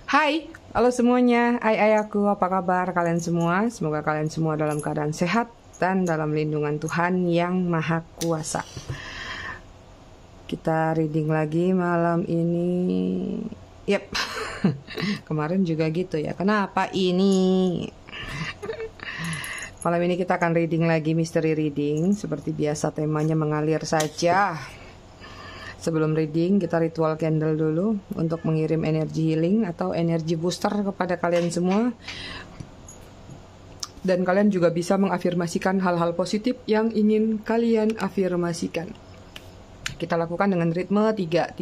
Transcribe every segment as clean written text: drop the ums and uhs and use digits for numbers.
Hai, halo semuanya. Hai aku, apa kabar kalian semua? Semoga kalian semua dalam keadaan sehat dan dalam lindungan Tuhan yang Maha Kuasa. Kita reading lagi malam ini. Yep. Kemarin juga gitu ya. Kenapa ini? Malam ini kita akan reading lagi mystery reading. Seperti biasa temanya mengalir saja. Sebelum reading, kita ritual candle dulu untuk mengirim energi healing atau energi booster kepada kalian semua. Dan kalian juga bisa mengafirmasikan hal-hal positif yang ingin kalian afirmasikan. Kita lakukan dengan ritme 3,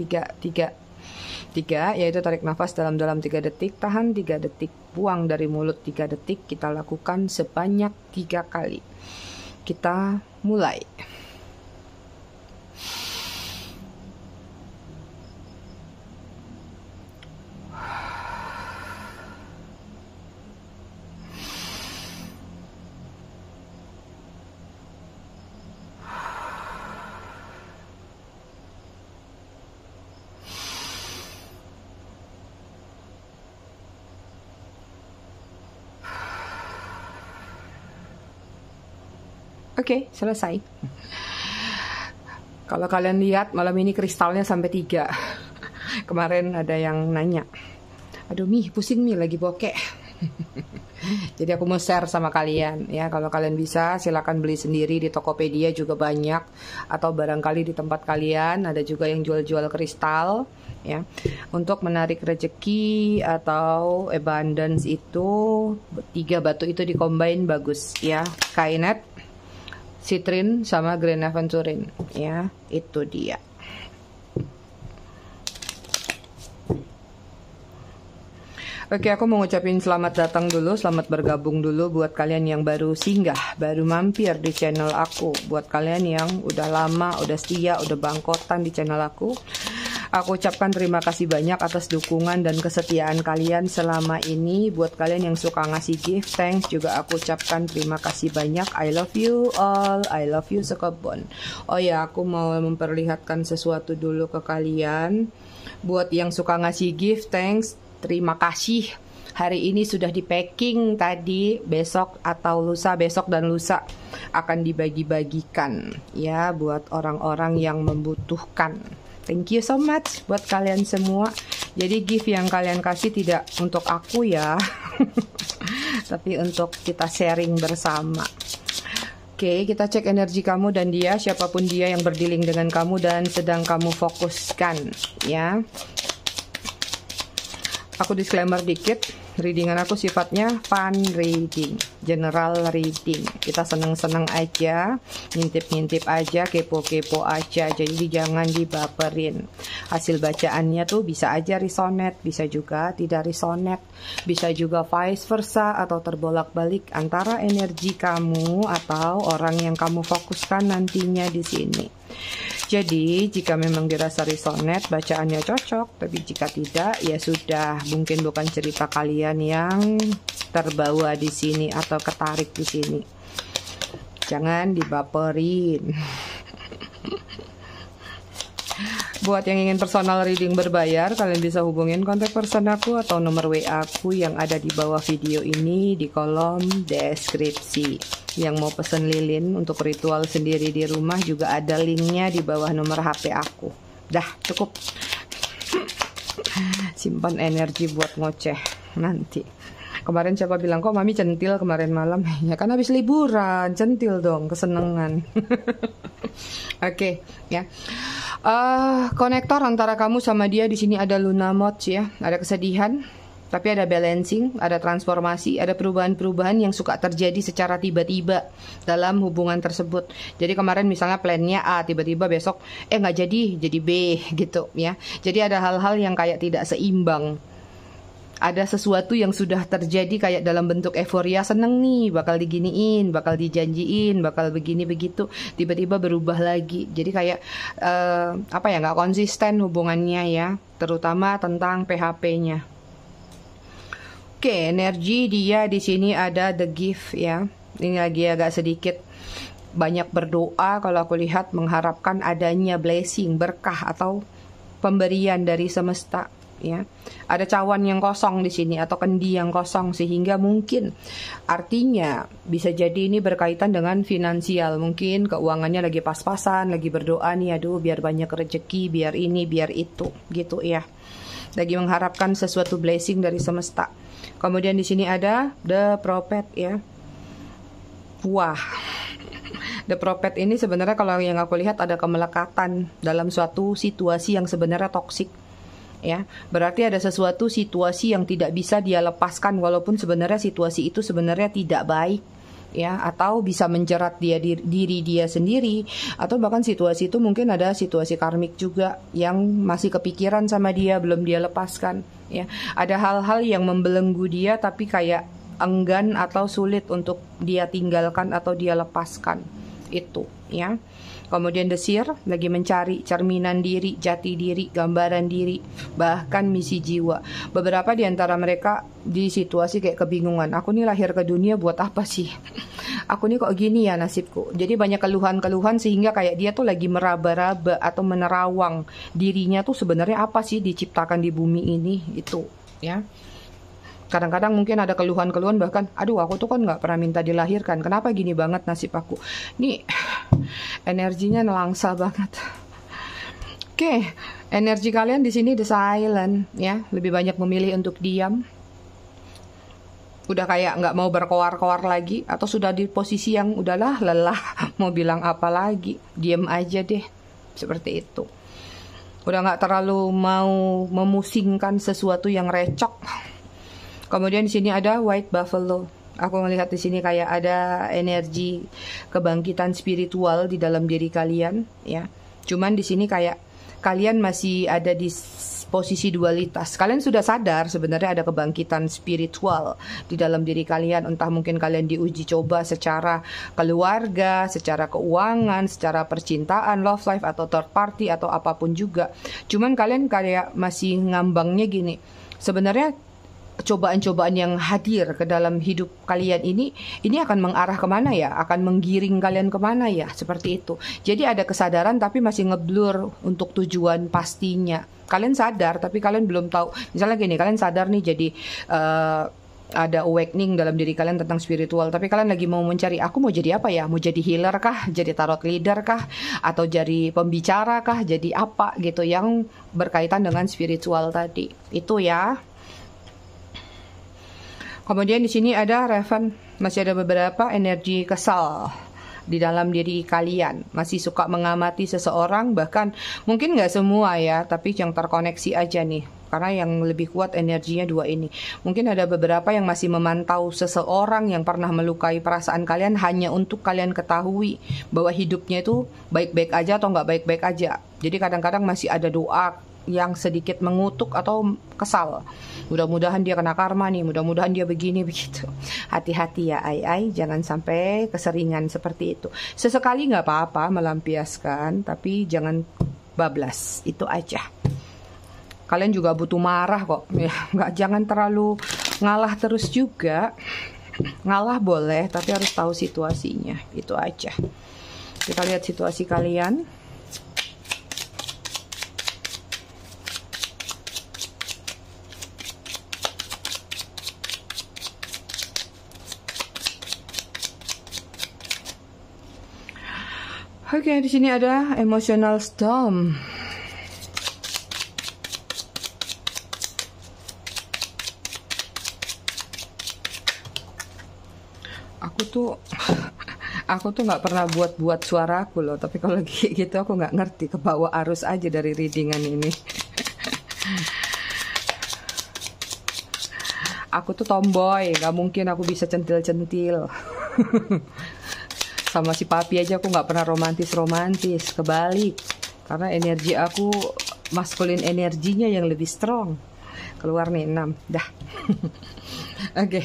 yaitu tarik nafas dalam-dalam 3 detik, tahan 3 detik, buang dari mulut 3 detik. Kita lakukan sebanyak 3 kali. Kita mulai. Oke, selesai. Kalau kalian lihat malam ini kristalnya sampai 3. Kemarin ada yang nanya, aduh Mi, pusing Mi, lagi bokeh. Jadi aku mau share sama kalian ya. Kalau kalian bisa silakan beli sendiri di Tokopedia juga banyak, atau barangkali di tempat kalian ada juga yang jual-jual kristal ya. Untuk menarik rezeki atau abundance itu 3 batu itu dicombine bagus ya. Kainet, Citrin sama Green Aventurine ya, itu dia. Oke, aku mau ngucapin selamat datang dulu, selamat bergabung dulu buat kalian yang baru singgah, baru mampir di channel aku. Buat kalian yang udah lama, udah setia, udah bangkotan di channel aku ucapkan terima kasih banyak atas dukungan dan kesetiaan kalian selama ini. Buat kalian yang suka ngasih gift, thanks juga aku ucapkan terima kasih banyak. I love you all, I love you sekebon. Oh ya, aku mau memperlihatkan sesuatu dulu ke kalian. Buat yang suka ngasih gift, thanks, terima kasih. Hari ini sudah di packing tadi, besok atau lusa, besok dan lusa akan dibagi-bagikan ya buat orang-orang yang membutuhkan. Thank you so much buat kalian semua. Jadi gift yang kalian kasih tidak untuk aku ya, tapi untuk kita sharing bersama. Oke, kita cek energi kamu dan dia, siapapun dia yang berdealing dengan kamu dan sedang kamu fokuskan ya. Aku disclaimer dikit, readingan aku sifatnya fun reading, general reading. Kita seneng-seneng aja, ngintip-ngintip aja, kepo-kepo aja. Jadi jangan dibaperin. Hasil bacaannya tuh bisa aja resonate, bisa juga tidak resonate, bisa juga vice versa atau terbolak-balik antara energi kamu atau orang yang kamu fokuskan nantinya di sini. Jadi jika memang dirasa resonate, bacaannya cocok, tapi jika tidak ya sudah, mungkin bukan cerita kalian yang terbawa di sini atau ketarik di sini. Jangan dibaperin. Buat yang ingin personal reading berbayar, kalian bisa hubungin kontak person aku atau nomor WA aku yang ada di bawah video ini di kolom deskripsi. Yang mau pesen lilin untuk ritual sendiri di rumah juga ada linknya di bawah nomor HP aku. Dah, cukup. Simpan energi buat ngoceh nanti. Kemarin siapa bilang, kok Mami centil kemarin malam? Ya kan habis liburan, centil dong, kesenangan. Oke, ya. Konektor antara kamu sama dia di sini ada Luna Mode ya, ada kesedihan, tapi ada balancing, ada transformasi, ada perubahan-perubahan yang suka terjadi secara tiba-tiba dalam hubungan tersebut. Jadi kemarin misalnya plannya A, tiba-tiba besok nggak jadi B gitu ya. Jadi ada hal-hal yang kayak tidak seimbang. Ada sesuatu yang sudah terjadi kayak dalam bentuk euforia, seneng nih, bakal diginiin, bakal dijanjiin, bakal begini begitu, tiba-tiba berubah lagi. Jadi kayak nggak konsisten hubungannya ya, terutama tentang PHP-nya. Oke, energi dia di sini ada the gift ya. Ini lagi agak sedikit banyak berdoa kalau aku lihat, mengharapkan adanya blessing, berkah atau pemberian dari semesta. ya. Ada cawan yang kosong di sini atau kendi yang kosong, sehingga mungkin artinya bisa jadi ini berkaitan dengan finansial. Mungkin keuangannya lagi pas-pasan, lagi berdoa nih, aduh biar banyak rezeki, biar ini, biar itu, gitu ya. Lagi mengharapkan sesuatu blessing dari semesta. Kemudian di sini ada The Prophet ya. Wah. The Prophet ini sebenarnya kalau yang aku lihat ada kemelekatan dalam suatu situasi yang sebenarnya toksik. Ya, berarti ada sesuatu situasi yang tidak bisa dia lepaskan walaupun sebenarnya situasi itu sebenarnya tidak baik, ya, atau bisa menjerat dia diri dia sendiri, atau bahkan situasi itu mungkin ada situasi karmik juga yang masih kepikiran sama dia, belum dia lepaskan, ya. Ada hal-hal yang membelenggu dia tapi kayak enggan atau sulit untuk dia tinggalkan atau dia lepaskan. Itu, ya. Kemudian The Seer lagi mencari cerminan diri, jati diri, gambaran diri, bahkan misi jiwa. Beberapa di antara mereka di situasi kayak kebingungan. Aku nih lahir ke dunia buat apa sih? Aku nih kok gini ya nasibku. Jadi banyak keluhan-keluhan sehingga kayak dia tuh lagi meraba-raba atau menerawang dirinya tuh sebenarnya apa sih diciptakan di bumi ini, itu, ya. Kadang-kadang mungkin ada keluhan-keluhan bahkan, aduh aku tuh kan nggak pernah minta dilahirkan, kenapa gini banget nasib aku? Nih energinya nelangsa banget. Oke, energi kalian di sini the silent, ya, lebih banyak memilih untuk diam. Udah kayak nggak mau berkoar-koar lagi, atau sudah di posisi yang udahlah lelah, mau bilang apa lagi, diam aja deh, seperti itu. Udah nggak terlalu mau memusingkan sesuatu yang recok. Kemudian di sini ada White Buffalo. Aku melihat di sini kayak ada energi kebangkitan spiritual di dalam diri kalian, ya. Cuman di sini kayak kalian masih ada di posisi dualitas. Kalian sudah sadar sebenarnya ada kebangkitan spiritual di dalam diri kalian. Entah mungkin kalian diuji coba secara keluarga, secara keuangan, secara percintaan, love life, atau third party, atau apapun juga. Cuman kalian kayak masih ngambangnya gini. Sebenarnya cobaan-cobaan yang hadir ke dalam hidup kalian ini akan mengarah kemana ya? Akan menggiring kalian kemana ya? Seperti itu. Jadi ada kesadaran tapi masih ngeblur untuk tujuan pastinya. Kalian sadar tapi kalian belum tahu. Misalnya gini, kalian sadar nih jadi ada awakening dalam diri kalian tentang spiritual, tapi kalian lagi mau mencari, aku mau jadi apa ya? Mau jadi healer kah? Jadi tarot leader kah? Atau jadi pembicara kah? Jadi apa gitu yang berkaitan dengan spiritual tadi. Itu ya. Kemudian di sini ada Raven, masih ada beberapa energi kesal di dalam diri kalian, masih suka mengamati seseorang, bahkan mungkin nggak semua ya, tapi yang terkoneksi aja nih, karena yang lebih kuat energinya dua ini. Mungkin ada beberapa yang masih memantau seseorang yang pernah melukai perasaan kalian hanya untuk kalian ketahui bahwa hidupnya itu baik-baik aja atau nggak baik-baik aja. Jadi kadang-kadang masih ada doa yang sedikit mengutuk atau kesal. Mudah-mudahan dia kena karma nih, mudah-mudahan dia begini begitu. Hati-hati ya ai, jangan sampai keseringan seperti itu. Sesekali nggak apa-apa melampiaskan, tapi jangan bablas, itu aja. Kalian juga butuh marah kok, ya, jangan terlalu ngalah terus juga. Ngalah boleh, tapi harus tahu situasinya, itu aja. Kita lihat situasi kalian. Oke, di sini ada emotional storm. Aku tuh nggak pernah buat suara aku loh, tapi kalau lagi gitu aku nggak ngerti, kebawa arus aja dari readingan ini. Aku tuh tomboy, nggak mungkin aku bisa centil-centil. Sama si papi aja aku nggak pernah romantis, kebalik, karena energi aku maskulin, energinya yang lebih strong. Keluar nih 6, dah. Oke.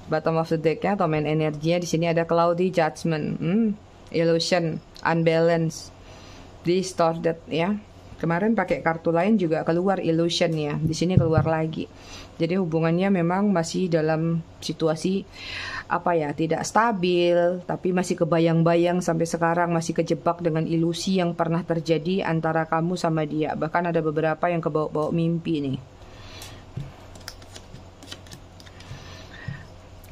Bottom of the deck-nya atau main energinya di sini ada cloudy judgment, illusion, unbalance, distorted ya. Kemarin pakai kartu lain juga keluar illusion ya. Di sini keluar lagi. Jadi hubungannya memang masih dalam situasi apa ya, tidak stabil, tapi masih kebayang-bayang sampai sekarang, masih kejebak dengan ilusi yang pernah terjadi antara kamu sama dia. Bahkan ada beberapa yang kebawa-bawa mimpi nih.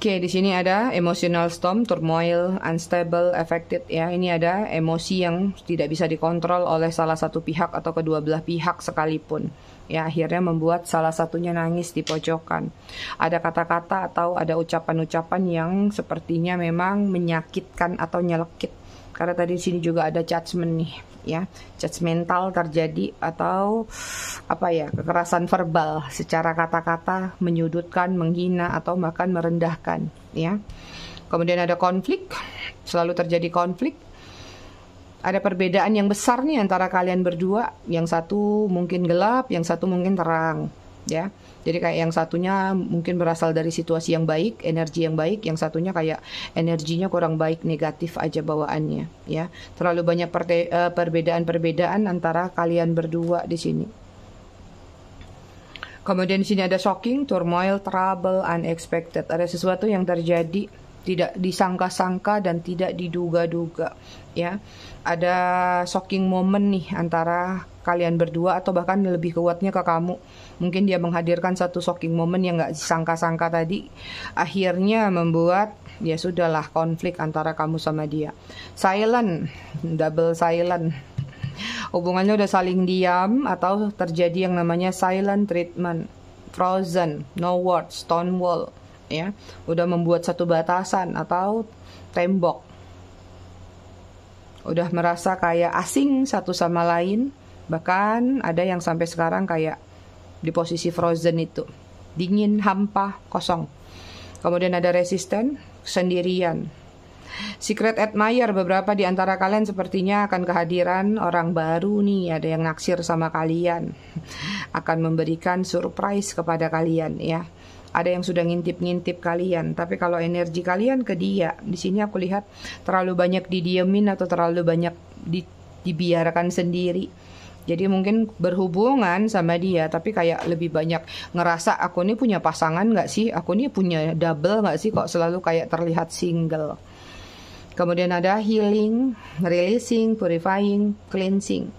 Oke, di sini ada emotional storm, turmoil, unstable, affected ya. Ini ada emosi yang tidak bisa dikontrol oleh salah satu pihak atau kedua belah pihak sekalipun. Ya, akhirnya membuat salah satunya nangis di pojokan. Ada kata-kata atau ada ucapan-ucapan yang sepertinya memang menyakitkan atau nyelekit. Karena tadi di sini juga ada judgment nih, ya. Judgmental terjadi atau apa ya, kekerasan verbal secara kata-kata, menyudutkan, menghina atau bahkan merendahkan, ya. Kemudian ada konflik, selalu terjadi konflik. Ada perbedaan yang besar nih antara kalian berdua. Yang satu mungkin gelap, yang satu mungkin terang, ya. Jadi kayak yang satunya mungkin berasal dari situasi yang baik, energi yang baik, yang satunya kayak energinya kurang baik, negatif aja bawaannya, ya. Terlalu banyak perbedaan-perbedaan antara kalian berdua di sini. Kemudian di sini ada shocking, turmoil, trouble, unexpected. Ada sesuatu yang terjadi tidak disangka-sangka dan tidak diduga-duga, ya. Ada shocking moment nih antara kalian berdua atau bahkan lebih kuatnya ke kamu. Mungkin dia menghadirkan satu shocking moment yang gak disangka-sangka tadi, akhirnya membuat ya sudahlah konflik antara kamu sama dia. Silent, double silent. Hubungannya udah saling diam atau terjadi yang namanya silent treatment, frozen, no words, stone wall, ya. Udah membuat satu batasan atau tembok. Udah merasa kayak asing satu sama lain. Bahkan ada yang sampai sekarang kayak di posisi frozen itu, dingin, hampa, kosong. Kemudian ada resisten, sendirian. Secret admirer, beberapa di antara kalian sepertinya akan kehadiran orang baru nih, ada yang naksir sama kalian, akan memberikan surprise kepada kalian, ya. Ada yang sudah ngintip-ngintip kalian, tapi kalau energi kalian ke dia, di sini aku lihat terlalu banyak didiemin atau terlalu banyak dibiarkan sendiri. Jadi mungkin berhubungan sama dia, tapi kayak lebih banyak ngerasa aku ini punya pasangan gak sih? Aku ini punya double gak sih? Kok selalu kayak terlihat single. Kemudian ada healing, releasing, purifying, cleansing.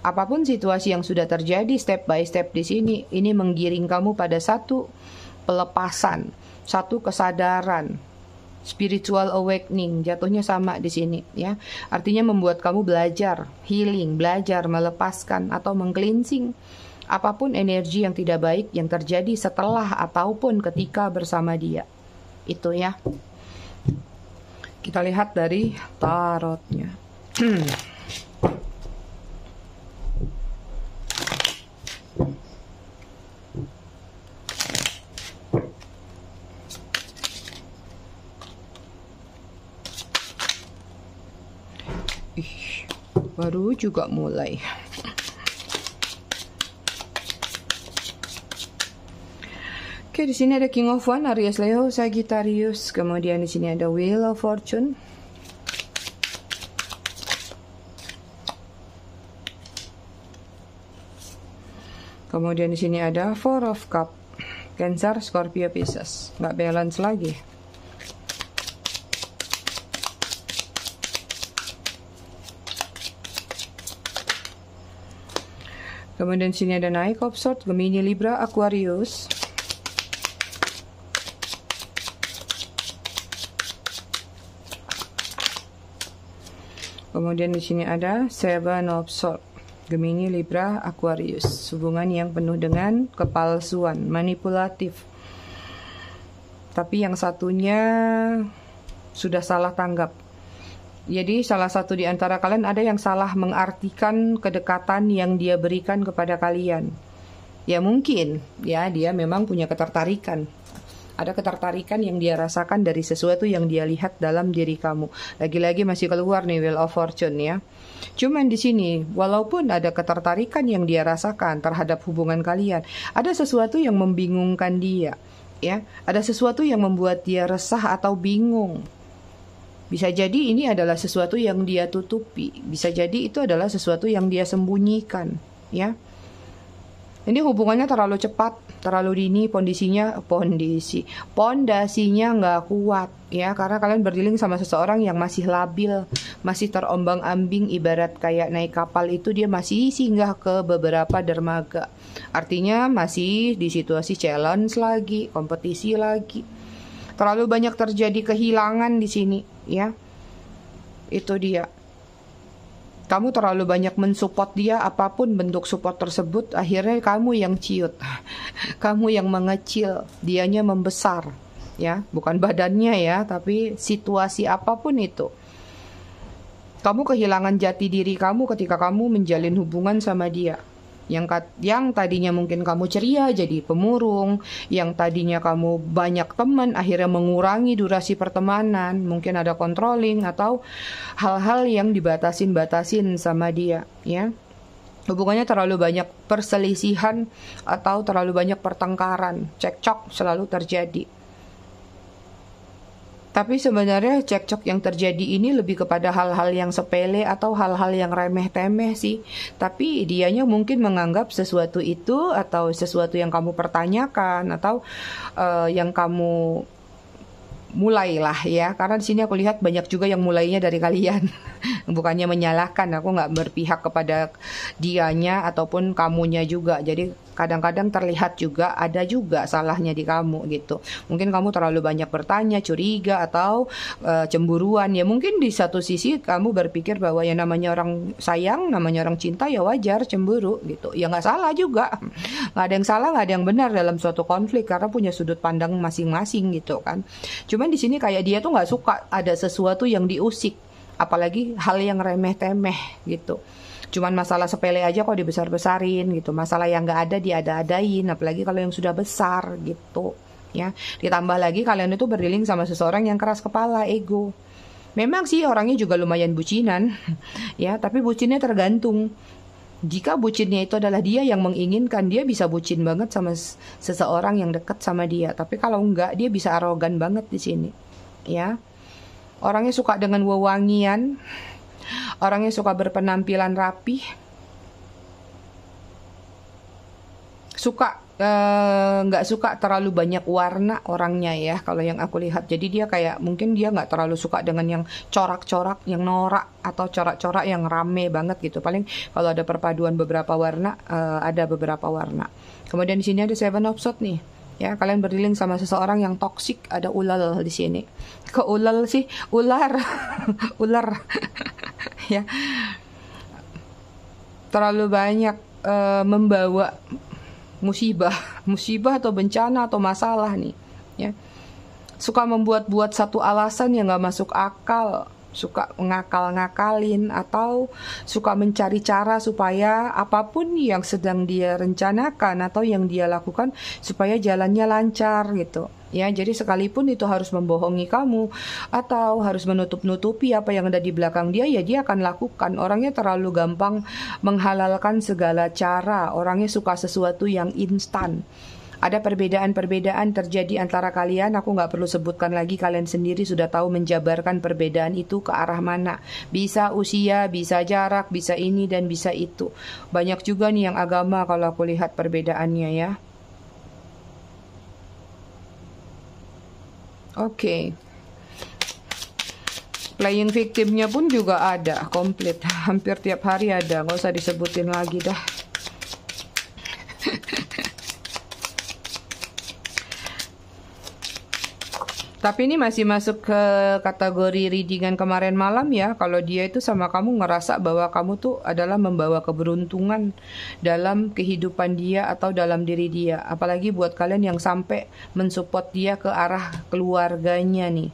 Apapun situasi yang sudah terjadi step by step di sini, ini menggiring kamu pada satu pelepasan, satu kesadaran. Spiritual awakening, jatuhnya sama di sini, ya. Artinya membuat kamu belajar healing, belajar melepaskan atau meng-cleansing apapun energi yang tidak baik yang terjadi setelah ataupun ketika bersama dia. Itu ya. Kita lihat dari tarotnya. Baru juga mulai. Oke, di sini ada King of Wands, Aries, Leo, Sagittarius. Kemudian di sini ada Wheel of Fortune. Kemudian di sini ada Four of Cups, Cancer, Scorpio, Pisces. Nggak balance lagi. Kemudian sini ada Knight of Swords, Gemini, Libra, Aquarius. Kemudian di sini ada Seven of Swords, Gemini, Libra, Aquarius. Hubungan yang penuh dengan kepalsuan, manipulatif. Tapi yang satunya sudah salah tanggap. Jadi salah satu di antara kalian ada yang salah mengartikan kedekatan yang dia berikan kepada kalian. Ya mungkin, ya dia memang punya ketertarikan. Ada ketertarikan yang dia rasakan dari sesuatu yang dia lihat dalam diri kamu. Lagi-lagi masih keluar nih Wheel of Fortune ya. Cuman di sini, walaupun ada ketertarikan yang dia rasakan terhadap hubungan kalian, ada sesuatu yang membingungkan dia. Ya, ada sesuatu yang membuat dia resah atau bingung. Bisa jadi ini adalah sesuatu yang dia tutupi. Bisa jadi itu adalah sesuatu yang dia sembunyikan. ya. Ini hubungannya terlalu cepat, terlalu dini, pondasinya nggak kuat, ya, karena kalian berdealing sama seseorang yang masih labil, masih terombang-ambing, ibarat kayak naik kapal itu dia masih singgah ke beberapa dermaga, artinya masih di situasi challenge lagi, kompetisi lagi, terlalu banyak terjadi kehilangan di sini, ya, itu dia. Kamu terlalu banyak mensupport dia, apapun bentuk support tersebut, akhirnya kamu yang ciut, kamu yang mengecil, dianya membesar, ya, bukan badannya ya, tapi situasi apapun itu. Kamu kehilangan jati diri kamu ketika kamu menjalin hubungan sama dia. Yang tadinya mungkin kamu ceria jadi pemurung, yang tadinya kamu banyak teman akhirnya mengurangi durasi pertemanan, mungkin ada controlling atau hal-hal yang dibatasin sama dia, ya. Hubungannya terlalu banyak perselisihan atau terlalu banyak pertengkaran, cekcok selalu terjadi. Tapi sebenarnya cekcok yang terjadi ini lebih kepada hal-hal yang sepele atau hal-hal yang remeh-temeh sih. Tapi dianya mungkin menganggap sesuatu itu atau sesuatu yang kamu pertanyakan atau yang kamu mulailah, ya, karena di sini aku lihat banyak juga yang mulainya dari kalian. Bukannya menyalahkan, aku nggak berpihak kepada dianya ataupun kamunya juga. Jadi kadang-kadang terlihat juga ada juga salahnya di kamu gitu. Mungkin kamu terlalu banyak bertanya, curiga atau cemburuan. Ya mungkin di satu sisi kamu berpikir bahwa ya namanya orang sayang, namanya orang cinta, ya wajar cemburu gitu. Ya nggak salah juga. Nggak ada yang salah, nggak ada yang benar dalam suatu konflik karena punya sudut pandang masing-masing gitu kan. Cuman di sini kayak dia tuh nggak suka ada sesuatu yang diusik, apalagi hal yang remeh-temeh gitu. Cuman masalah sepele aja kok dibesar-besarin gitu. Masalah yang nggak ada diada-adain, apalagi kalau yang sudah besar gitu, ya. Ditambah lagi kalian itu berdealing sama seseorang yang keras kepala, ego. Memang sih orangnya juga lumayan bucinan, ya. Tapi bucinnya tergantung. Jika bucinnya itu adalah dia yang menginginkan, dia bisa bucin banget sama seseorang yang dekat sama dia. Tapi kalau enggak, dia bisa arogan banget di sini, ya. Orangnya suka dengan wewangian, orangnya suka berpenampilan rapih, suka nggak suka terlalu banyak warna orangnya, ya, kalau yang aku lihat. Jadi dia kayak mungkin dia nggak terlalu suka dengan yang corak-corak, yang norak atau corak-corak yang rame banget gitu. Paling kalau ada perpaduan beberapa warna, ada beberapa warna. Kemudian di sini ada Seven of Swords nih. Ya, kalian berdealing sama seseorang yang toksik, ada ulal di sini. Kok ulal sih? Ular. Ular. Ya. Terlalu banyak membawa musibah atau bencana atau masalah nih, ya. Suka membuat-buat satu alasan yang nggak masuk akal, suka ngakal-ngakalin atau suka mencari cara supaya apapun yang sedang dia rencanakan atau yang dia lakukan supaya jalannya lancar gitu, ya. Jadi sekalipun itu harus membohongi kamu atau harus menutup-nutupi apa yang ada di belakang dia, ya dia akan lakukan. Orangnya terlalu gampang menghalalkan segala cara, orangnya suka sesuatu yang instan. Ada perbedaan-perbedaan terjadi antara kalian, aku nggak perlu sebutkan lagi, kalian sendiri sudah tahu menjabarkan perbedaan itu ke arah mana. Bisa usia, bisa jarak, bisa ini dan bisa itu. Banyak juga nih yang agama kalau aku lihat perbedaannya, ya. Oke. Playing victimnya pun juga ada, komplit. Hampir tiap hari ada, nggak usah disebutin lagi dah. Tapi ini masih masuk ke kategori readingan kemarin malam, ya. Kalau dia itu sama kamu ngerasa bahwa kamu tuh adalah membawa keberuntungan dalam kehidupan dia atau dalam diri dia. Apalagi buat kalian yang sampai mensupport dia ke arah keluarganya nih.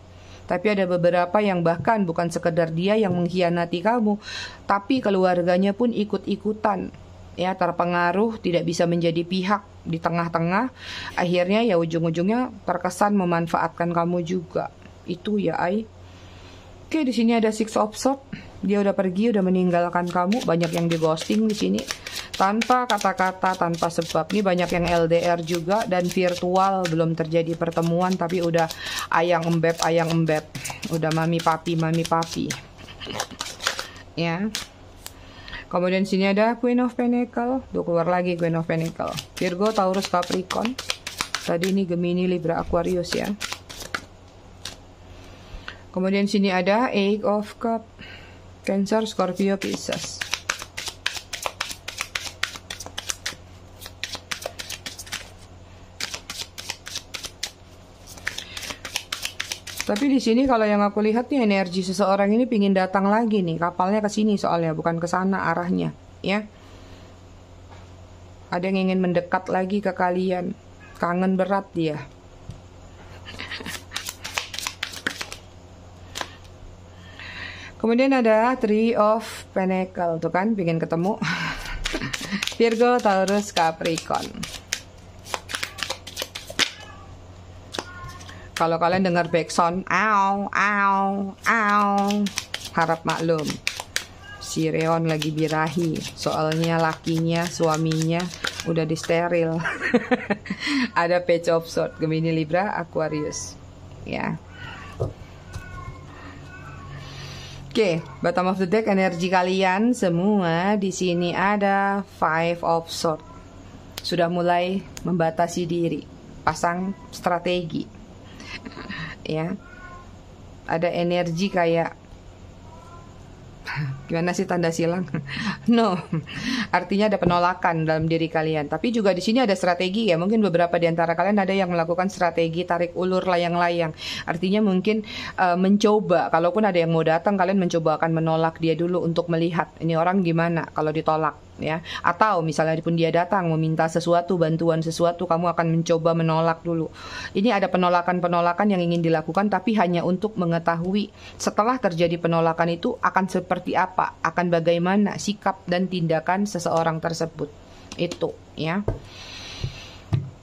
Tapi ada beberapa yang bahkan bukan sekedar dia yang mengkhianati kamu, tapi keluarganya pun ikut-ikutan, ya, terpengaruh, tidak bisa menjadi pihak di tengah-tengah. Akhirnya ya ujung-ujungnya terkesan memanfaatkan kamu juga. Itu ya, Oke, di sini ada Six of Swords. Dia udah pergi, udah meninggalkan kamu. Banyak yang di ghosting di sini tanpa kata-kata, tanpa sebab. Ini banyak yang LDR juga dan virtual, belum terjadi pertemuan tapi udah ayang embeb, udah mami papi, ya. Kemudian sini ada Queen of Pentacle, tuh keluar lagi Queen of Pentacle. Virgo, Taurus, Capricorn. Tadi ini Gemini, Libra, Aquarius ya. Kemudian sini ada Eight of Cup, Cancer, Scorpio, Pisces. Tapi di sini kalau yang aku lihat nih energi seseorang ini pingin datang lagi nih, kapalnya ke sini soalnya bukan ke sana arahnya, ya. Ada yang ingin mendekat lagi ke kalian, kangen berat dia. Kemudian ada Three of Pentacle, tuh kan, pingin ketemu. Virgo, Taurus, Capricorn. Kalau kalian dengar backsound, au, au, au, harap maklum. Si Reon lagi birahi, soalnya lakinya, suaminya udah disteril. Ada Page of Swords, Gemini, Libra, Aquarius. Ya. Oke, bottom of the deck energi kalian semua di sini ada Five of Swords. Sudah mulai membatasi diri, pasang strategi. Ya, ada energi kayak gimana sih tanda silang? No, artinya ada penolakan dalam diri kalian. Tapi juga di sini ada strategi ya. Mungkin beberapa di antara kalian ada yang melakukan strategi tarik ulur layang-layang. Artinya mungkin mencoba. Kalaupun ada yang mau datang, kalian mencoba akan menolak dia dulu untuk melihat ini orang gimana kalau ditolak. Ya, atau misalnya pun dia datang meminta sesuatu, bantuan sesuatu, kamu akan mencoba menolak dulu. Ini ada penolakan-penolakan yang ingin dilakukan, tapi hanya untuk mengetahui setelah terjadi penolakan itu akan seperti apa, akan bagaimana sikap dan tindakan seseorang tersebut. Itu ya.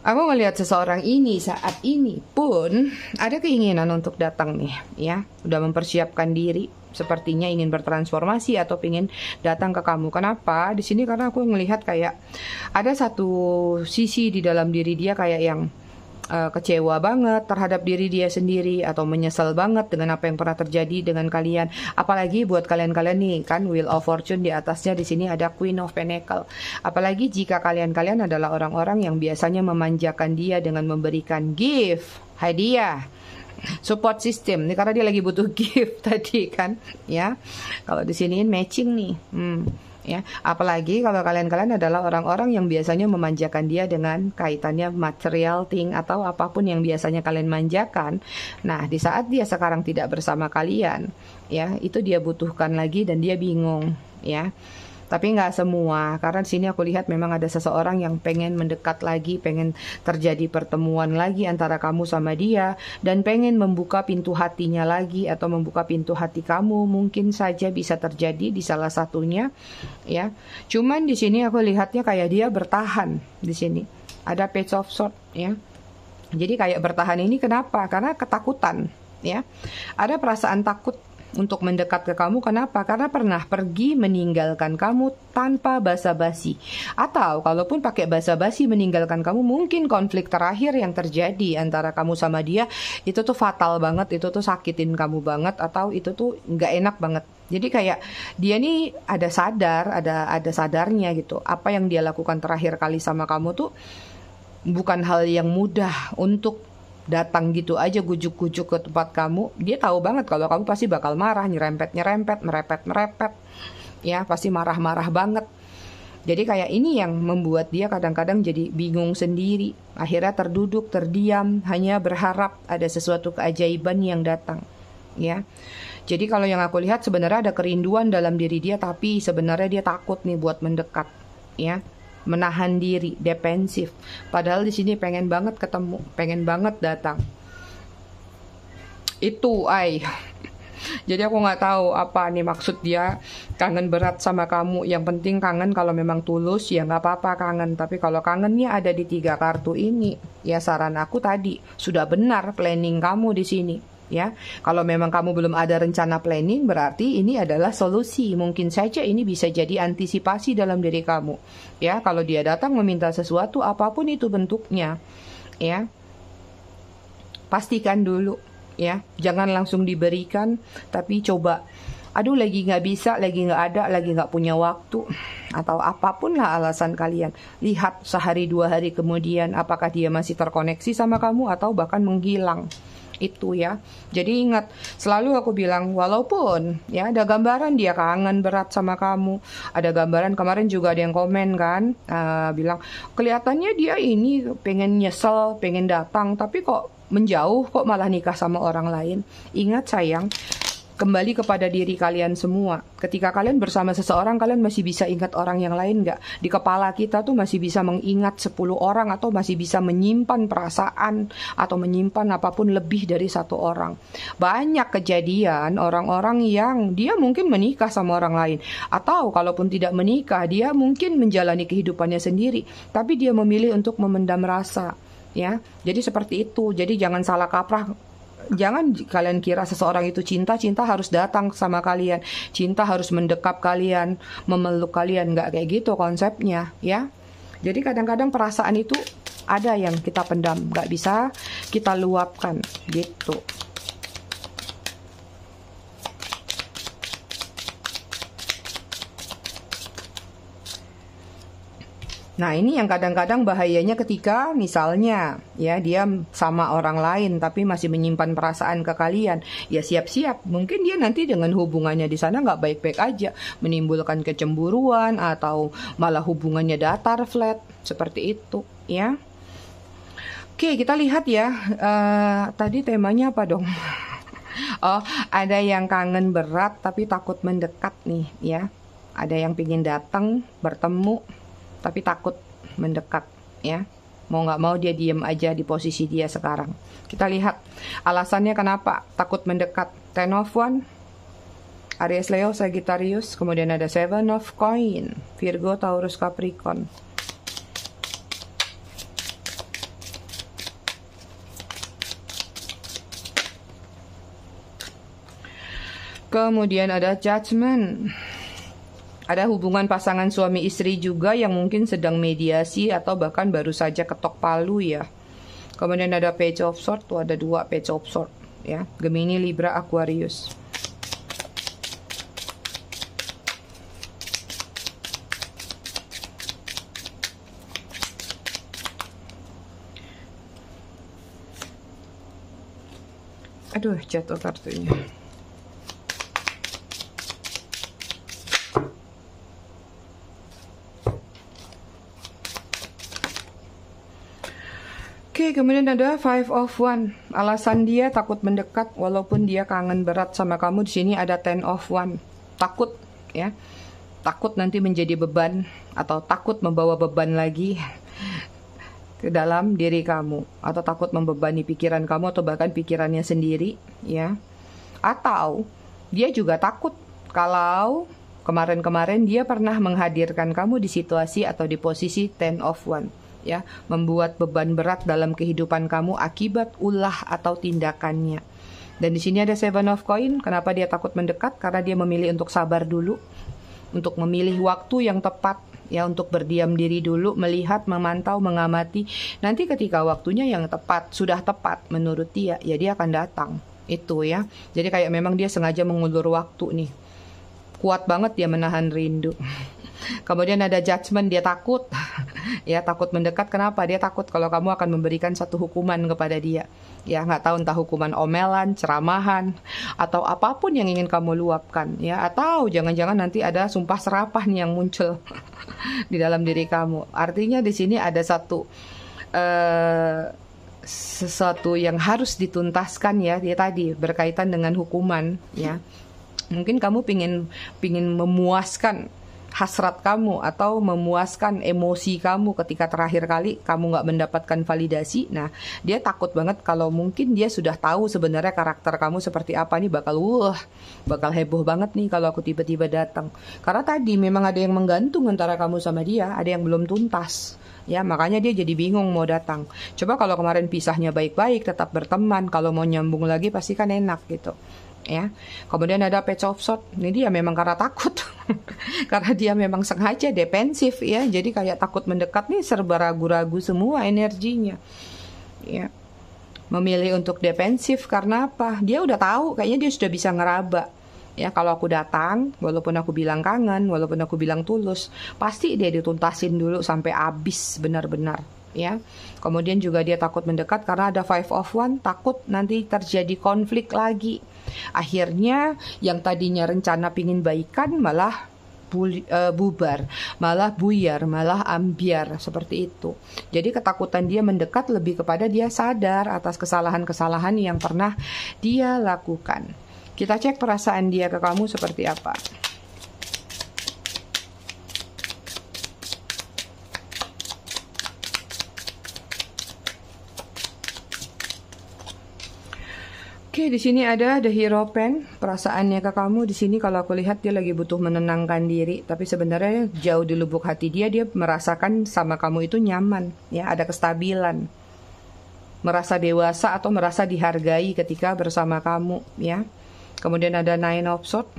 Aku ngelihat seseorang ini saat ini pun ada keinginan untuk datang nih, ya, udah mempersiapkan diri. Sepertinya ingin bertransformasi atau ingin datang ke kamu. Kenapa? Di sini karena aku melihat kayak ada satu sisi di dalam diri dia kayak yang kecewa banget terhadap diri dia sendiri atau menyesal banget dengan apa yang pernah terjadi dengan kalian. Apalagi buat kalian-kalian nih kan Wheel of Fortune di atasnya di sini ada Queen of Pentacle. Apalagi jika kalian-kalian adalah orang-orang yang biasanya memanjakan dia dengan memberikan gift, hadiah, support system ini karena dia lagi butuh gift tadi kan ya. Kalau di sini matching nih ya, apalagi kalau kalian adalah orang-orang yang biasanya memanjakan dia dengan kaitannya material thing atau apapun yang biasanya kalian manjakan. Nah, di saat dia sekarang tidak bersama kalian ya, itu dia butuhkan lagi dan dia bingung ya. Tapi nggak semua, karena di sini aku lihat memang ada seseorang yang pengen mendekat lagi, pengen terjadi pertemuan lagi antara kamu sama dia, dan pengen membuka pintu hatinya lagi atau membuka pintu hati kamu. Mungkin saja bisa terjadi di salah satunya, ya. Cuman di sini aku lihatnya kayak dia bertahan di sini. Ada Page of Swords, ya. Jadi kayak bertahan ini kenapa? Karena ketakutan, ya. Ada perasaan takut untuk mendekat ke kamu. Kenapa? Karena pernah pergi meninggalkan kamu tanpa basa-basi. Atau kalaupun pakai basa-basi meninggalkan kamu, mungkin konflik terakhir yang terjadi antara kamu sama dia itu tuh fatal banget, itu tuh sakitin kamu banget, atau itu tuh nggak enak banget. Jadi kayak dia nih ada sadarnya gitu. Apa yang dia lakukan terakhir kali sama kamu tuh bukan hal yang mudah untuk datang gitu aja gujuk-gujuk ke tempat kamu. Dia tahu banget kalau kamu pasti bakal marah, nyerempet-nyerempet, merepet-merepet. Ya, pasti marah-marah banget. Jadi kayak ini yang membuat dia kadang-kadang jadi bingung sendiri. Akhirnya terduduk, terdiam, hanya berharap ada sesuatu keajaiban yang datang. Ya. Jadi kalau yang aku lihat sebenarnya ada kerinduan dalam diri dia, tapi sebenarnya dia takut nih buat mendekat. Ya. Menahan diri, defensif. Padahal di sini pengen banget ketemu, pengen banget datang. Itu Jadi aku nggak tahu apa nih maksud dia kangen berat sama kamu. Yang penting kangen, kalau memang tulus ya nggak apa-apa kangen. Tapi kalau kangennya ada di 3 kartu ini, ya saran aku tadi sudah benar planning kamu di sini. Ya, kalau memang kamu belum ada rencana planning, berarti ini adalah solusi. Mungkin saja ini bisa jadi antisipasi dalam diri kamu. Ya, kalau dia datang meminta sesuatu, apapun itu bentuknya, ya, pastikan dulu, ya, jangan langsung diberikan, tapi coba aduh lagi nggak bisa, lagi nggak ada, lagi nggak punya waktu, atau apapun lah alasan kalian. Lihat sehari 2 hari kemudian apakah dia masih terkoneksi sama kamu atau bahkan menghilang. Itu ya. Jadi ingat, selalu aku bilang, walaupun ya ada gambaran dia kangen berat sama kamu, ada gambaran kemarin juga ada yang komen kan, bilang kelihatannya dia ini pengen nyesel, pengen datang, tapi kok menjauh, kok malah nikah sama orang lain. Ingat sayang, kembali kepada diri kalian semua. Ketika kalian bersama seseorang, kalian masih bisa ingat orang yang lain nggak? Di kepala kita tuh masih bisa mengingat 10 orang atau masih bisa menyimpan perasaan atau menyimpan apapun lebih dari 1 orang. Banyak kejadian orang-orang yang dia mungkin menikah sama orang lain, atau kalaupun tidak menikah, dia mungkin menjalani kehidupannya sendiri, tapi dia memilih untuk memendam rasa. Ya, jadi seperti itu. Jadi jangan salah kaprah. Jangan kalian kira seseorang itu cinta harus datang sama kalian, cinta harus mendekap kalian, memeluk kalian. Nggak kayak gitu konsepnya ya. Jadi kadang-kadang perasaan itu ada yang kita pendam, nggak bisa kita luapkan gitu. Nah, ini yang kadang-kadang bahayanya ketika misalnya ya dia sama orang lain tapi masih menyimpan perasaan ke kalian. Ya siap-siap, mungkin dia nanti dengan hubungannya di sana nggak baik-baik aja, menimbulkan kecemburuan atau malah hubungannya datar flat seperti itu ya. Oke, kita lihat ya. Tadi temanya apa dong? Oh, ada yang kangen berat tapi takut mendekat nih ya. Ada yang pingin datang, bertemu, tapi takut mendekat ya. Mau nggak mau dia diem aja di posisi dia sekarang. Kita lihat alasannya kenapa takut mendekat. Ten of One, Aries, Leo, Sagittarius. Kemudian ada Seven of Coin, Virgo, Taurus, Capricorn. Kemudian ada Judgment. Ada hubungan pasangan suami istri juga yang mungkin sedang mediasi atau bahkan baru saja ketok palu ya. Kemudian ada Page of Swords, tuh ada 2 Page of Swords ya. Gemini, Libra, Aquarius. Aduh, jatuh kartunya. Oke, kemudian ada Five of One. Alasan dia takut mendekat walaupun dia kangen berat sama kamu. Di sini ada Ten of One. Takut ya. Takut nanti menjadi beban atau takut membawa beban lagi ke dalam diri kamu, atau takut membebani pikiran kamu atau bahkan pikirannya sendiri ya. Atau dia juga takut kalau kemarin-kemarin dia pernah menghadirkan kamu di situasi atau di posisi Ten of One ya, membuat beban berat dalam kehidupan kamu akibat ulah atau tindakannya. Dan di sini ada Seven of Coin. Kenapa dia takut mendekat? Karena dia memilih untuk sabar dulu, untuk memilih waktu yang tepat ya, untuk berdiam diri dulu, melihat, memantau, mengamati. Nanti ketika waktunya yang tepat, sudah tepat menurut dia, ya dia akan datang. Itu ya. Jadi kayak memang dia sengaja mengulur waktu nih. Kuat banget dia menahan rindu. Kemudian ada Judgment, dia takut ya, takut mendekat. Kenapa? Dia takut kalau kamu akan memberikan satu hukuman kepada dia ya, nggak tahu entah hukuman omelan, ceramahan, atau apapun yang ingin kamu luapkan ya, atau jangan-jangan nanti ada sumpah serapah nih yang muncul di dalam diri kamu. Artinya di sini ada sesuatu yang harus dituntaskan ya, dia tadi berkaitan dengan hukuman ya. Mungkin kamu pingin memuaskan hasrat kamu atau memuaskan emosi kamu ketika terakhir kali kamu nggak mendapatkan validasi. Nah, dia takut banget kalau mungkin dia sudah tahu sebenarnya karakter kamu seperti apa nih, bakal heboh banget nih kalau aku tiba-tiba datang. Karena tadi memang ada yang menggantung antara kamu sama dia, ada yang belum tuntas. Ya, makanya dia jadi bingung mau datang. Coba kalau kemarin pisahnya baik-baik, tetap berteman, kalau mau nyambung lagi pasti kan enak gitu. Ya, kemudian ada Page of Swords. Ini dia memang karena takut, karena dia memang sengaja defensif ya. Jadi kayak takut mendekat nih, serba ragu-ragu semua energinya. Ya, memilih untuk defensif karena apa? Dia udah tahu, kayaknya dia sudah bisa ngeraba Ya, kalau aku datang, walaupun aku bilang kangen, walaupun aku bilang tulus, pasti dia dituntasin dulu sampai habis benar-benar. Ya, kemudian juga dia takut mendekat karena ada Five of Wands, takut nanti terjadi konflik lagi. Akhirnya yang tadinya rencana pingin baikan malah bubar, malah buyar, malah ambiar, seperti itu. Jadi ketakutan dia mendekat lebih kepada dia sadar atas kesalahan-kesalahan yang pernah dia lakukan. Kita cek perasaan dia ke kamu seperti apa. Oke, di sini ada The Hierophant. Perasaannya ke kamu di sini kalau aku lihat dia lagi butuh menenangkan diri, tapi sebenarnya jauh di lubuk hati dia merasakan sama kamu itu nyaman, ya, ada kestabilan. Merasa dewasa atau merasa dihargai ketika bersama kamu, ya. Kemudian ada Nine of Swords.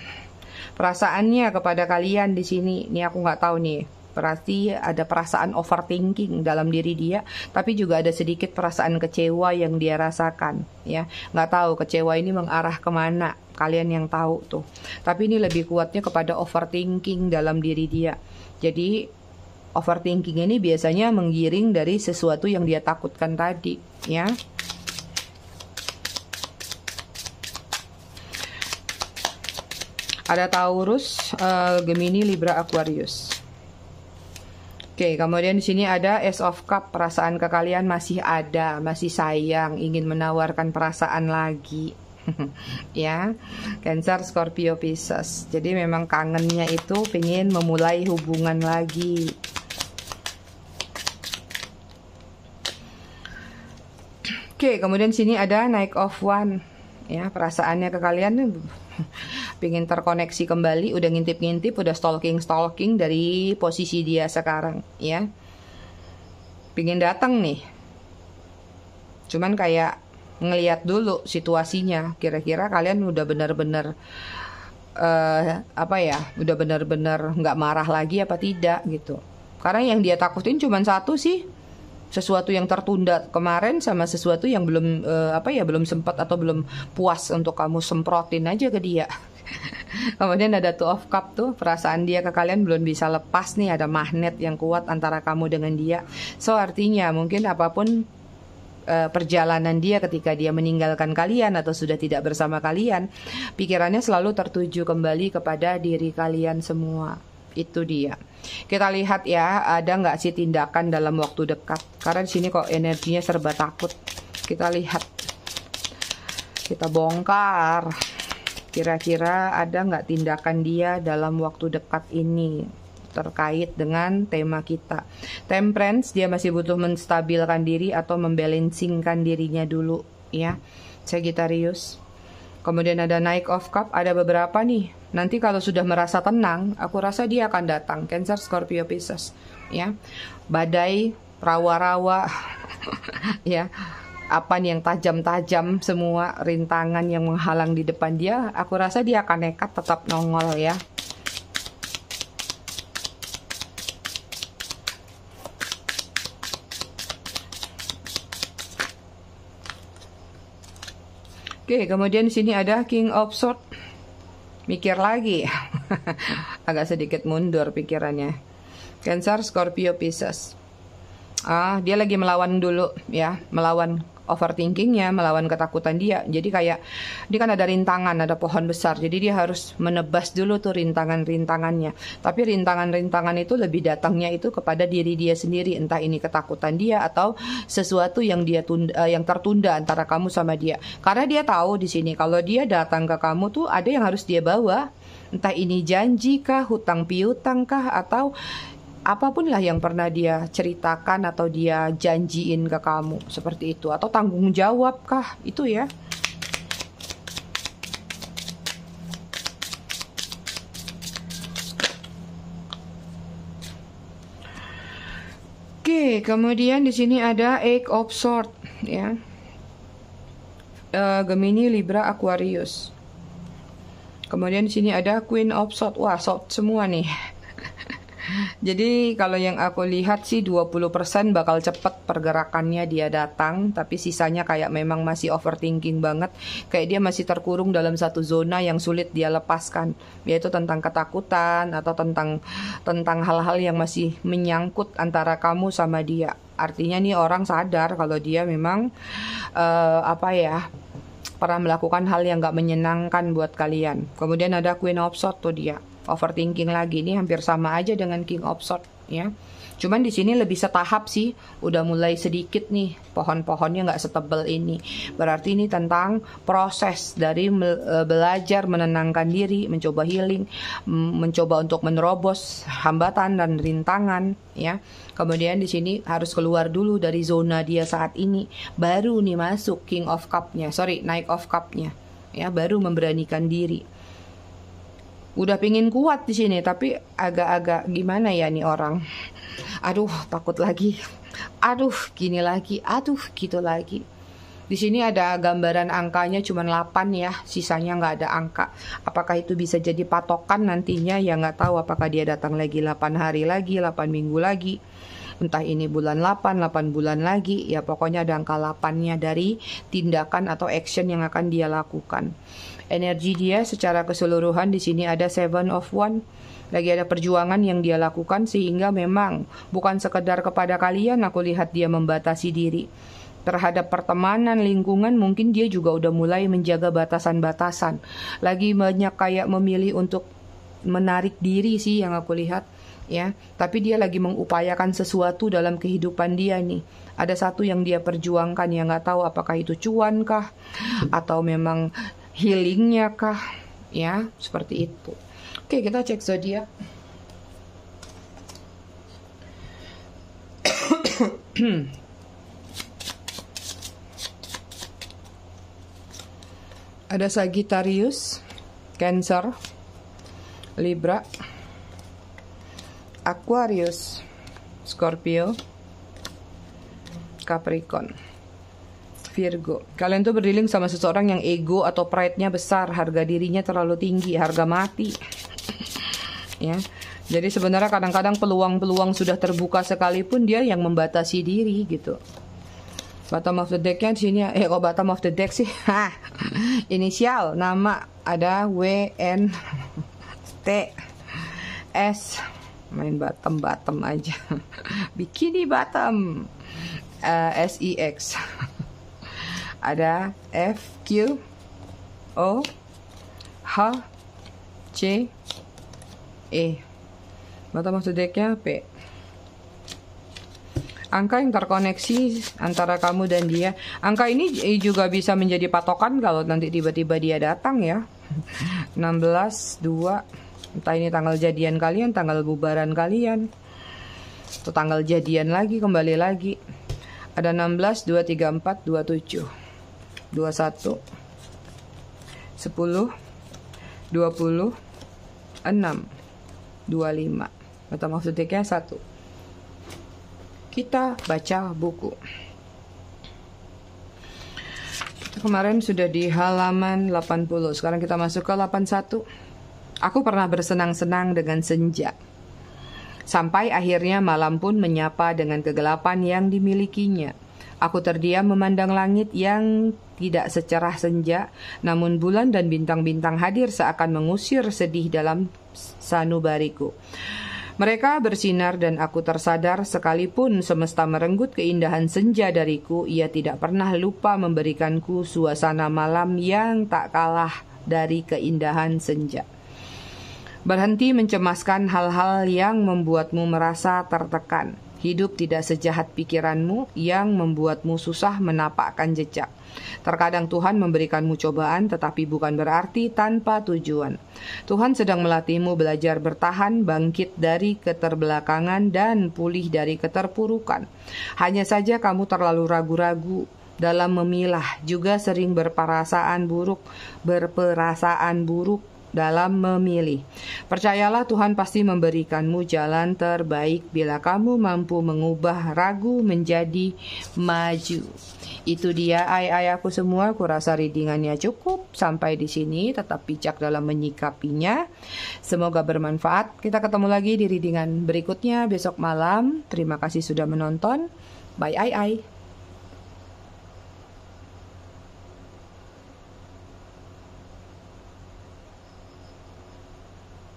Perasaannya kepada kalian di sini, ini aku nggak tahu nih. Berarti ada perasaan overthinking dalam diri dia, tapi juga ada sedikit perasaan kecewa yang dia rasakan, ya. Nggak tahu kecewa ini mengarah kemana, kalian yang tahu tuh. Tapi ini lebih kuatnya kepada overthinking dalam diri dia. Jadi overthinking ini biasanya menggiring dari sesuatu yang dia takutkan tadi, ya. Ada Taurus, Gemini, Libra, Aquarius. Oke, kemudian di sini ada Ace of Cup. Perasaan ke kalian masih ada, masih sayang, ingin menawarkan perasaan lagi. Ya, Cancer, Scorpio, Pisces. Jadi memang kangennya itu pengen memulai hubungan lagi. Oke, kemudian sini ada Knight of Wands. Ya, perasaannya ke kalian pengen terkoneksi kembali, udah ngintip-ngintip, udah stalking dari posisi dia sekarang, ya. Pengen datang nih. Cuman kayak ngelihat dulu situasinya, kira-kira kalian udah benar-benar udah benar-benar nggak marah lagi apa tidak gitu. Karena yang dia takutin cuman satu sih, sesuatu yang tertunda kemarin sama sesuatu yang belum belum sempat atau belum puas untuk kamu semprotin aja ke dia. Kemudian ada Two of Cup tuh, perasaan dia ke kalian belum bisa lepas nih, ada magnet yang kuat antara kamu dengan dia. So artinya mungkin apapun perjalanan dia ketika dia meninggalkan kalian atau sudah tidak bersama kalian, pikirannya selalu tertuju kembali kepada diri kalian semua. Itu dia. Kita lihat ya, ada nggak sih tindakan dalam waktu dekat? Karena di sini kok energinya serba takut. Kita lihat, kita bongkar. Kira-kira ada nggak tindakan dia dalam waktu dekat ini terkait dengan tema kita. Temperance, dia masih butuh menstabilkan diri atau membalancingkan dirinya dulu, ya. Sagittarius. Kemudian ada Knight of Cup, ada beberapa nih. Nanti kalau sudah merasa tenang, aku rasa dia akan datang. Cancer, Scorpio, Pisces, ya. Badai, rawa-rawa, ya. Apa yang tajam-tajam, semua rintangan yang menghalang di depan dia, aku rasa dia akan nekat tetap nongol, ya. Oke, kemudian di sini ada King of Swords. Mikir lagi. Agak sedikit mundur pikirannya. Cancer, Scorpio, Pisces. Dia lagi melawan dulu, ya, melawan overthinkingnya, melawan ketakutan dia. Jadi kayak dia kan ada rintangan, ada pohon besar, jadi dia harus menebas dulu tuh rintangan-rintangannya. Tapi rintangan-rintangan itu lebih datangnya itu kepada diri dia sendiri, entah ini ketakutan dia atau sesuatu yang yang tertunda antara kamu sama dia. Karena dia tahu di sini kalau dia datang ke kamu tuh ada yang harus dia bawa, entah ini janji kah, hutang piutang kah, atau apapun lah yang pernah dia ceritakan atau dia janjiin ke kamu, seperti itu. Atau tanggung jawab kah, itu ya. Oke, kemudian di sini ada Eight of Swords, ya. Gemini, Libra, Aquarius. Kemudian di sini ada Queen of Swords. Wah, Swords semua nih. Jadi kalau yang aku lihat sih 20% bakal cepet pergerakannya dia datang, tapi sisanya kayak memang masih overthinking banget, kayak dia masih terkurung dalam satu zona yang sulit dia lepaskan, yaitu tentang ketakutan atau tentang hal-hal yang masih menyangkut antara kamu sama dia. Artinya nih orang sadar kalau dia memang pernah melakukan hal yang gak menyenangkan buat kalian. Kemudian ada Queen of Swords tuh dia overthinking lagi. Ini hampir sama aja dengan King of Swords ya. Cuman di sini lebih setahap sih, udah mulai sedikit nih pohon-pohonnya nggak setebal ini. Berarti ini tentang proses dari belajar menenangkan diri, mencoba healing, mencoba untuk menerobos hambatan dan rintangan ya. Kemudian di sini harus keluar dulu dari zona dia saat ini, baru nih masuk King of Cup-nya, Knight of Cup-nya ya, baru memberanikan diri. Udah pingin kuat di sini, tapi agak-agak gimana ya nih orang. Aduh, takut lagi. Aduh, gini lagi. Aduh, gitu lagi. Di sini ada gambaran angkanya cuma 8 ya, sisanya nggak ada angka. Apakah itu bisa jadi patokan nantinya? Ya nggak tahu apakah dia datang lagi 8 hari lagi, 8 minggu lagi. Entah ini bulan 8 bulan lagi, ya pokoknya ada angka 8-nya dari tindakan atau action yang akan dia lakukan. Energi dia secara keseluruhan di sini ada 7 of Wands. Lagi ada perjuangan yang dia lakukan, sehingga memang bukan sekedar kepada kalian, aku lihat dia membatasi diri. Terhadap pertemanan, lingkungan, mungkin dia juga udah mulai menjaga batasan-batasan. Lagi banyak kayak memilih untuk menarik diri sih yang aku lihat ya. Tapi dia lagi mengupayakan sesuatu dalam kehidupan dia nih. Ada satu yang dia perjuangkan, yang nggak tahu apakah itu cuan kah atau memang healingnya kah ya, seperti itu. Oke, kita cek zodiak. Ada Sagittarius, Cancer, Libra, Aquarius, Scorpio, Capricorn, Virgo. Kalian tuh berdealing sama seseorang yang ego atau pride-nya besar, harga dirinya terlalu tinggi, harga mati. Ya. Jadi sebenarnya kadang-kadang peluang-peluang sudah terbuka sekalipun dia yang membatasi diri gitu. Bottom of the deck-nya di sini bottom of the deck sih. Inisial, nama ada W N T S. Main bottom aja. Bikini bottom. SEX. Ada F, Q, O, H, C, E. Bottom of the deck-nya P. Angka yang terkoneksi antara kamu dan dia. Angka ini juga bisa menjadi patokan kalau nanti tiba-tiba dia datang ya. 16, 2. Entah ini tanggal jadian kalian, tanggal bubaran kalian, atau tanggal jadian lagi, kembali lagi. Ada 16, 2, 3, 4, 27. 21, 10, 20, 6, 25. Bottom of the deck-nya 1. Kita baca buku. Kita kemarin sudah di halaman 80. Sekarang kita masuk ke 81. Aku pernah bersenang-senang dengan senja. Sampai akhirnya malam pun menyapa dengan kegelapan yang dimilikinya. Aku terdiam memandang langit yang tidak secerah senja, namun bulan dan bintang-bintang hadir seakan mengusir sedih dalam sanubariku. Mereka bersinar dan aku tersadar sekalipun semesta merenggut keindahan senja dariku, ia tidak pernah lupa memberikanku suasana malam yang tak kalah dari keindahan senja. Berhenti mencemaskan hal-hal yang membuatmu merasa tertekan. Hidup tidak sejahat pikiranmu yang membuatmu susah menapakkan jejak. Terkadang Tuhan memberikanmu cobaan, tetapi bukan berarti tanpa tujuan. Tuhan sedang melatihmu belajar bertahan, bangkit dari keterbelakangan, dan pulih dari keterpurukan. Hanya saja kamu terlalu ragu-ragu dalam memilah, juga sering berperasaan buruk dalam memilih. Percayalah, Tuhan pasti memberikanmu jalan terbaik bila kamu mampu mengubah ragu menjadi maju. Itu dia ai aku semua, kurasa readingannya cukup sampai di sini, tetap bijak dalam menyikapinya. Semoga bermanfaat. Kita ketemu lagi di readingan berikutnya besok malam. Terima kasih sudah menonton. Bye ai.